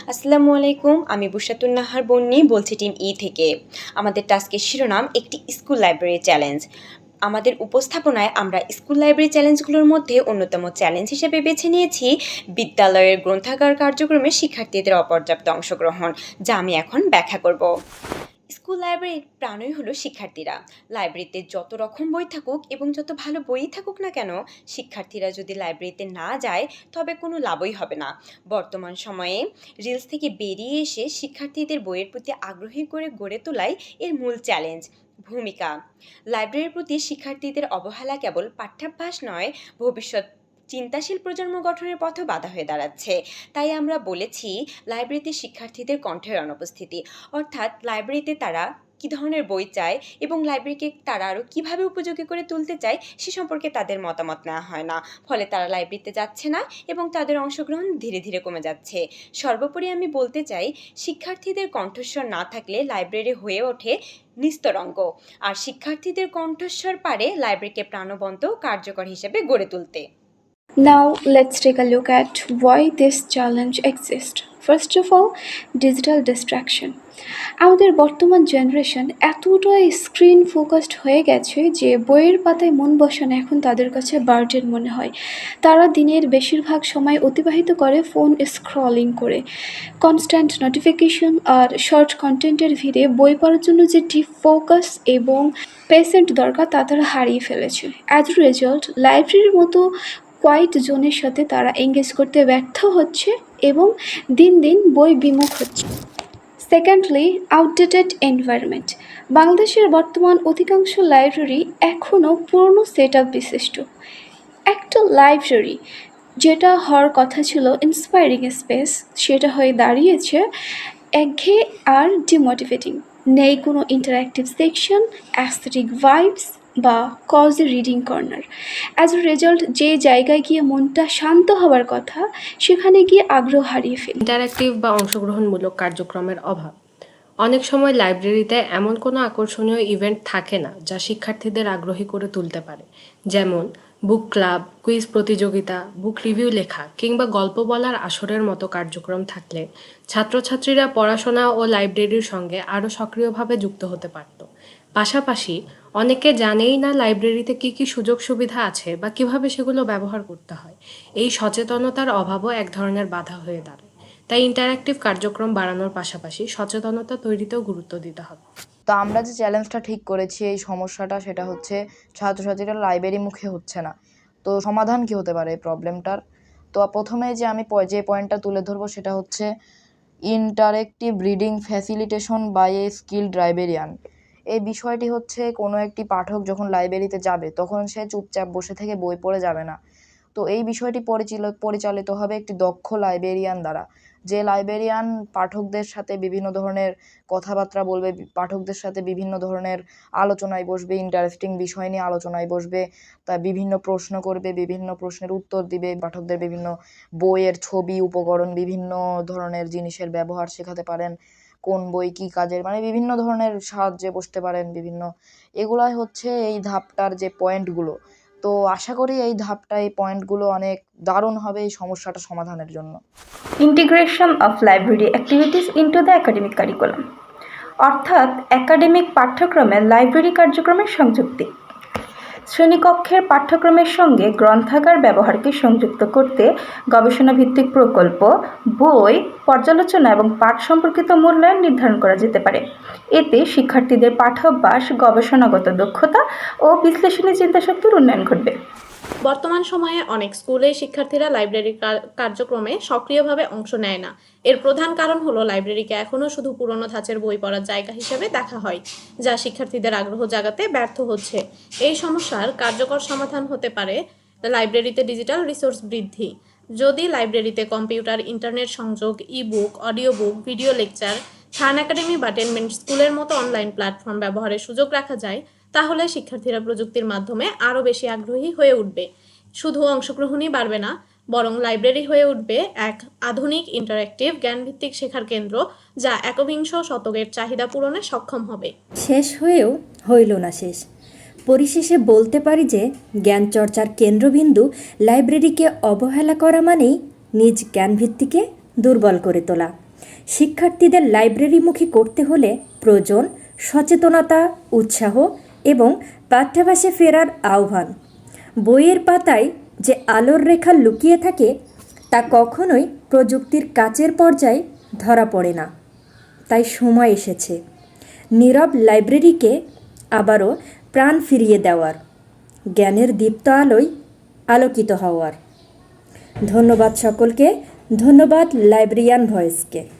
আসসালামু আলাইকুম, আমি বুশরাতুন নাহার বন্নি বলছি টিম ই থেকে। আমাদের টাস্কের শিরোনাম একটি স্কুল লাইব্রেরি চ্যালেঞ্জ। আমাদের উপস্থাপনায় আমরা স্কুল লাইব্রেরি চ্যালেঞ্জগুলোর মধ্যে অন্যতম চ্যালেঞ্জ হিসেবে বেছে নিয়েছি বিদ্যালয়ের গ্রন্থাগার কার্যক্রমে শিক্ষার্থীদের অপর্যাপ্ত অংশগ্রহণ, যা আমি এখন ব্যাখ্যা করব। স্কুল লাইব্রেরির প্রাণই হলো শিক্ষার্থীরা। লাইব্রেরিতে যত রকম বই থাকুক এবং যত ভালো বই থাকুক না কেন, শিক্ষার্থীরা যদি লাইব্রেরিতে না যায় তবে কোনো লাভই হবে না। বর্তমান সময়ে রিলস থেকে বেরিয়ে এসে শিক্ষার্থীদের বইয়ের প্রতি আগ্রহী করে গড়ে তোলাই এর মূল চ্যালেঞ্জ। ভূমিকা: লাইব্রেরির প্রতি শিক্ষার্থীদের অবহেলা কেবল পাঠ্যাভ্যাস নয়, ভবিষ্যৎ চিন্তাশীল প্রজন্ম গঠনের পথে বাধা হয়ে দাঁড়াচ্ছে। তাই আমরা বলেছি লাইব্রেরিতে শিক্ষার্থীদের কণ্ঠের অনুপস্থিতি, অর্থাৎ লাইব্রেরিতে তারা কী ধরনের বই চায় এবং লাইব্রেরিকে তারা আরও কীভাবে উপযোগী করে তুলতে চায় সে সম্পর্কে তাদের মতামত নেওয়া হয় না। ফলে তারা লাইব্রেরিতে যাচ্ছে না এবং তাদের অংশগ্রহণ ধীরে ধীরে কমে যাচ্ছে। সর্বোপরি আমি বলতে চাই, শিক্ষার্থীদের কণ্ঠস্বর না থাকলে লাইব্রেরি হয়ে ওঠে নিস্তরঙ্গ, আর শিক্ষার্থীদের কণ্ঠস্বর পারে লাইব্রেরিকে প্রাণবন্ত কার্যকর হিসেবে গড়ে তুলতে। Now let's take a look at why this challenge exists. First of all, digital distraction. আমাদের বর্তমান জেনারেশন এতটাই স্ক্রিন ফোকাসড হয়ে গেছে যে বইয়ের পাতায় মন বসানো এখন তাদের কাছে বার্ডেন মনে হয়। তারা দিনের বেশিরভাগ সময় অতিবাহিত করে ফোন স্ক্রলিং করে। কনস্ট্যান্ট নোটিফিকেশন আর শর্ট কন্টেন্টের ভিড়ে বই পড়ার জন্য যে ডিপ ফোকাস এবং পেশেন্ট দরকার তা তারা হারিয়ে ফেলেছে। অ্যাজ এ রেজাল্ট, লাইব্রেরির মতো কোয়াইট জোনের সাথে তারা এঙ্গেজ করতে ব্যর্থ হচ্ছে এবং দিন দিন বই বিমুখ হচ্ছে। Secondly, outdated environment. বাংলাদেশের বর্তমান অধিকাংশ লাইব্রেরি এখনও পুরনো সেট আপ বিশিষ্ট। একটা লাইব্রেরি যেটা হওয়ার কথা ছিল ইন্সপায়ারিং স্পেস, সেটা হয়ে দাঁড়িয়েছে একঘেয়ে আর ডিমোটিভেটিং। নেই কোনো ইন্টারঅ্যাক্টিভ সেকশন, অ্যাস্থেটিক ভাইবস বা cosy reading corner. As a result, যে জায়গায় গিয়ে মনটা শান্ত হওয়ার কথা সেখানে গিয়ে আগ্রহ হারিয়ে ফেলি। ইন্টারঅ্যাক্টিভ বা অংশগ্রহণমূলক কার্যক্রমের অভাব। অনেক সময় লাইব্রেরিতে এমন কোনো আকর্ষণীয় ইভেন্ট থাকে না যা শিক্ষার্থীদের আগ্রহী করে তুলতে পারে, যেমন বুক ক্লাব, কুইজ প্রতিযোগিতা, বুক রিভিউ লেখা কিংবা গল্প বলার আসরের মতো কার্যক্রম থাকলে ছাত্রছাত্রীরা পড়াশোনা ও লাইব্রেরির সঙ্গে আরও সক্রিয়ভাবে যুক্ত হতে পারত। পাশাপাশি অনেকে জানেই না লাইব্রেরিতে কী কী সুযোগ সুবিধা আছে বা কিভাবে সেগুলো ব্যবহার করতে হয়। এই সচেতনতার অভাবও এক ধরনের বাধা হয়ে দাঁড়ায়। তাই ইন্টারঅ্যাক্টিভ কার্যক্রম বাড়ানোর পাশাপাশি সচেতনতা তৈরিতেও গুরুত্ব দিতে হবে। তো আমরা যে চ্যালেঞ্জটা ঠিক করেছি এই সমস্যাটা, সেটা হচ্ছে ছাত্রছাত্রীরা লাইব্রেরি মুখে হচ্ছে না। তো সমাধান কি হতে পারে এই প্রবলেমটার? তো প্রথমে যে আমি যে পয়েন্টটা তুলে ধরবো সেটা হচ্ছে interactive reading facilitation by a skilled librarian. এই বিষয়টি হচ্ছে কোনো একটি পাঠক যখন লাইব্রেরিতে যাবে তখন সে চুপচাপ বসে থেকে বই পড়ে যাবে না। তো এই বিষয়টি পরিচালিত হবে একটি দক্ষ লাইব্রেরিয়ান দ্বারা, যে লাইব্রেরিয়ান পাঠকদের সাথে বিভিন্ন ধরনের কথাবার্তা বলবে, পাঠকদের সাথে বিভিন্ন ধরনের আলোচনায় বসবে, ইন্টারেস্টিং বিষয় নিয়ে আলোচনায় বসবে, তা বিভিন্ন প্রশ্ন করবে, বিভিন্ন প্রশ্নের উত্তর দিবে, পাঠকদের বিভিন্ন বইয়ের ছবি, উপকরণ, বিভিন্ন ধরনের জিনিসের ব্যবহার শেখাতে পারেন, কোন বই কী কাজের, মানে বিভিন্ন ধরনের সাহায্যে বসতে পারেন বিভিন্ন। এগুলাই হচ্ছে এই ধাপটার যে পয়েন্টগুলো। তো আশা করি এই পয়েন্টগুলো অনেক দারুণ হবে এই সমস্যাটা সমাধানের জন্য। Integration of library activities into the academic curriculum, অর্থাৎ একাডেমিক পাঠ্যক্রমে লাইব্রেরি কার্যক্রমের সংযুক্তি। শ্রেণীকক্ষের পাঠ্যক্রমের সঙ্গে গ্রন্থাগার ব্যবহারকে সংযুক্ত করতে গবেষণাভিত্তিক প্রকল্প, বই পর্যালোচনা এবং পাঠ সম্পর্কিত মূল্যায়ন নির্ধারণ করা যেতে পারে। এতে শিক্ষার্থীদের পাঠাভ্যাস, গবেষণাগত দক্ষতা ও বিশ্লেষণী চিন্তাশক্তির উন্নয়ন ঘটবে। বর্তমান সময়ে অনেক স্কুলে শিক্ষার্থীরা লাইব্রেরি কার্যক্রমে সক্রিয়ভাবে অংশ নেয় না। এর প্রধান কারণ হলো লাইব্রেরিকে এখনও শুধু পুরনো ধাঁচের বই পড়ার জায়গা হিসেবে দেখা হয়, যা শিক্ষার্থীদের আগ্রহ জাগাতে ব্যর্থ হচ্ছে। এই সমস্যার কার্যকর সমাধান হতে পারে লাইব্রেরিতে ডিজিটাল রিসোর্স বৃদ্ধি। যদি লাইব্রেরিতে কম্পিউটার, ইন্টারনেট সংযোগ, ebook, audio book, video lecture, Khan Academy বা টেনমেন্ট স্কুলের মতো অনলাইন প্ল্যাটফর্ম ব্যবহারের সুযোগ রাখা যায়, তাহলে শিক্ষার্থীরা প্রযুক্তির মাধ্যমে আরও বেশি আগ্রহী হয়ে উঠবে। শুধু অংশগ্রহণই বাড়বে না, বরং লাইব্রেরি হয়ে উঠবে এক আধুনিক ইন্টারঅ্যাক্টিভ জ্ঞানভিত্তিক শেখার কেন্দ্র, যা একবিংশ শতকের চাহিদা পূরণে সক্ষম হবে। শেষ হয়েও হইল না শেষ। পরিশেষে বলতে পারি যে জ্ঞান চর্চার কেন্দ্রবিন্দু লাইব্রেরিকে অবহেলা করা মানেই নিজ জ্ঞানভিত্তিকে দুর্বল করে তোলা। শিক্ষার্থীদের লাইব্রেরিমুখী করতে হলে প্রয়োজন সচেতনতা, উৎসাহ এবং পাঠ্যাভ্যাসে ফেরার আহ্বান। বইয়ের পাতায় যে আলোর রেখা লুকিয়ে থাকে তা কখনোই প্রযুক্তির কাচের পর্যায়ে ধরা পড়ে না। তাই সময় এসেছে নীরব লাইব্রেরিকে আবারও প্রাণ ফিরিয়ে দেওয়ার, জ্ঞানের দীপ্ত আলোয় আলোকিত হওয়ার। ধন্যবাদ সকলকে, ধন্যবাদ লাইব্রেরিয়ান ভয়েসকে।